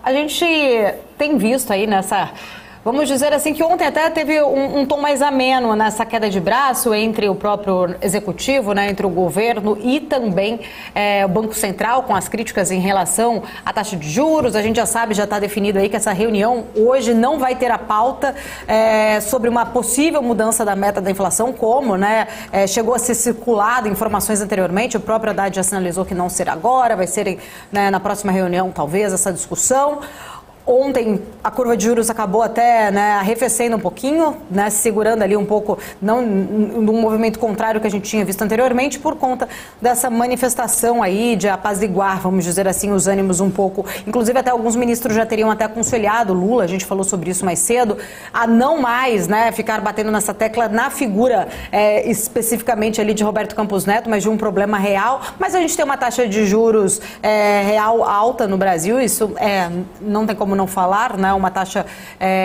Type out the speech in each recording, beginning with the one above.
A gente tem visto aí nessa... Vamos dizer assim que ontem até teve um tom mais ameno nessa queda de braço entre o próprio executivo, né, entre o governo e também o Banco Central, com as críticas em relação à taxa de juros. A gente já sabe, já está definido aí que essa reunião hoje não vai ter a pauta sobre uma possível mudança da meta da inflação, como, né, chegou a ser circulado informações anteriormente. O próprio Haddad já sinalizou que não será agora, vai ser, né, na próxima reunião talvez essa discussão. Ontem a curva de juros acabou até, né, arrefecendo um pouquinho, né, segurando ali um pouco, não num movimento contrário que a gente tinha visto anteriormente, por conta dessa manifestação aí de apaziguar, vamos dizer assim, os ânimos um pouco. Inclusive até alguns ministros já teriam até aconselhado Lula, a gente falou sobre isso mais cedo, a não mais, né, ficar batendo nessa tecla na figura especificamente ali de Roberto Campos Neto, mas de um problema real. Mas a gente tem uma taxa de juros real alta no Brasil, isso não tem como não falar, né? Uma taxa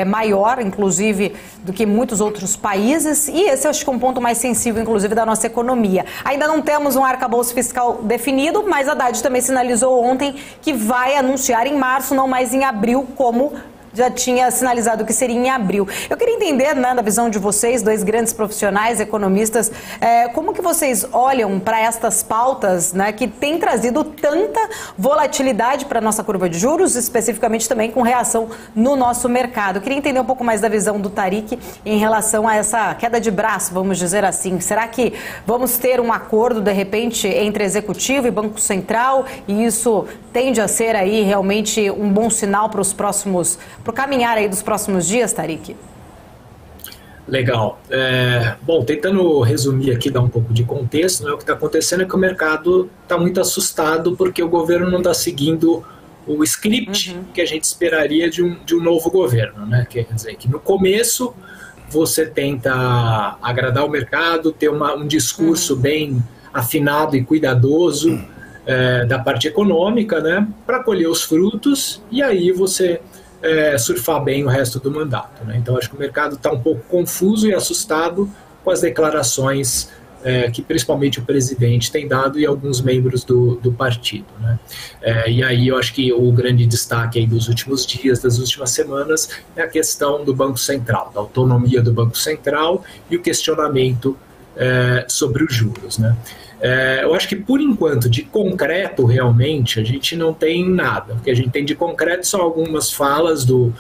maior, inclusive, do que muitos outros países, e esse eu acho que é um ponto mais sensível, inclusive, da nossa economia. Ainda não temos um arcabouço fiscal definido, mas a Haddad também sinalizou ontem que vai anunciar em março, não mais em abril, como já tinha sinalizado que seria em abril. Eu queria entender, né, da visão de vocês, dois grandes profissionais, economistas, como que vocês olham para estas pautas, né, que têm trazido tanta volatilidade para a nossa curva de juros, especificamente também com reação no nosso mercado. Eu queria entender um pouco mais da visão do Tariq em relação a essa queda de braço, vamos dizer assim. Será que vamos ter um acordo, de repente, entre Executivo e Banco Central, e isso tende a ser aí realmente um bom sinal para o caminhar aí dos próximos dias, Tariq? Legal. Bom, tentando resumir aqui, dar um pouco de contexto, né, o que está acontecendo é que o mercado está muito assustado porque o governo não está seguindo o script que a gente esperaria de um novo governo, né? Quer dizer, que no começo você tenta agradar o mercado, ter um discurso bem afinado e cuidadoso da parte econômica, né, para colher os frutos, e aí você surfar bem o resto do mandato, né? Então acho que o mercado está um pouco confuso e assustado com as declarações que principalmente o presidente tem dado e alguns membros do partido, né? E aí eu acho que o grande destaque aí dos últimos dias, das últimas semanas, é a questão do Banco Central, da autonomia do Banco Central e o questionamento sobre os juros, né? Eu acho que, por enquanto, de concreto, realmente, a gente não tem nada. O que a gente tem de concreto são algumas falas do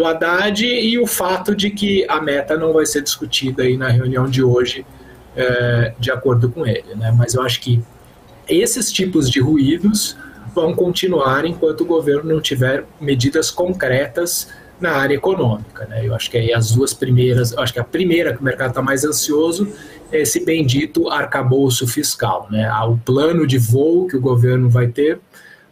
Haddad e o fato de que a meta não vai ser discutida aí na reunião de hoje, de acordo com ele, né? Mas eu acho que esses tipos de ruídos vão continuar enquanto o governo não tiver medidas concretas na área econômica, né? Eu acho que aí as duas primeiras, eu acho que a primeira que o mercado está mais ansioso é esse bendito arcabouço fiscal, né? O plano de voo que o governo vai ter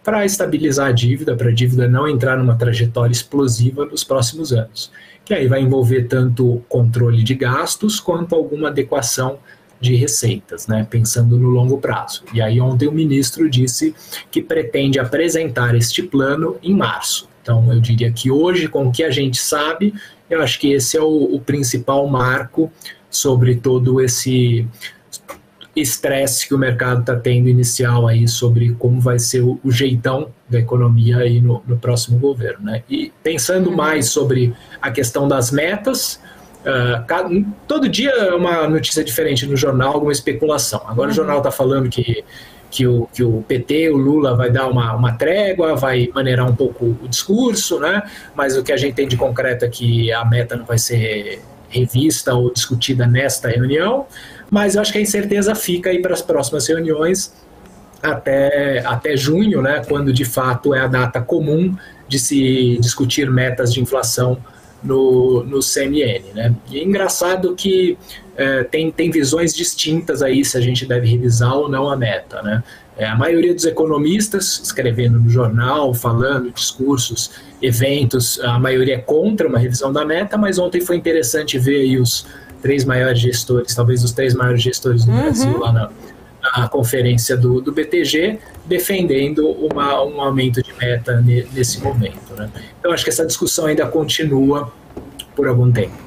para estabilizar a dívida, para a dívida não entrar numa trajetória explosiva nos próximos anos, que aí vai envolver tanto controle de gastos quanto alguma adequação de receitas, né, pensando no longo prazo. E aí ontem o ministro disse que pretende apresentar este plano em março. Então eu diria que hoje, com o que a gente sabe, eu acho que esse é o principal marco sobre todo esse estresse que o mercado está tendo inicial aí sobre como vai ser o jeitão da economia aí no próximo governo, né? E pensando mais sobre a questão das metas, todo dia é uma notícia diferente no jornal, alguma especulação. Agora o jornal está falando que o PT, o Lula, vai dar uma trégua, vai maneirar um pouco o discurso, né? Mas o que a gente tem de concreto é que a meta não vai ser revista ou discutida nesta reunião, mas eu acho que a incerteza fica aí para as próximas reuniões até junho, né, quando de fato é a data comum de se discutir metas de inflação no CMN, né? E é engraçado que tem visões distintas aí se a gente deve revisar ou não a meta, né? A maioria dos economistas escrevendo no jornal, falando, discursos, eventos, a maioria é contra uma revisão da meta, mas ontem foi interessante ver aí os três maiores gestores, talvez os três maiores gestores do Brasil lá na conferência do BTG, defendendo um aumento de meta nesse momento, né? Então acho que essa discussão ainda continua por algum tempo.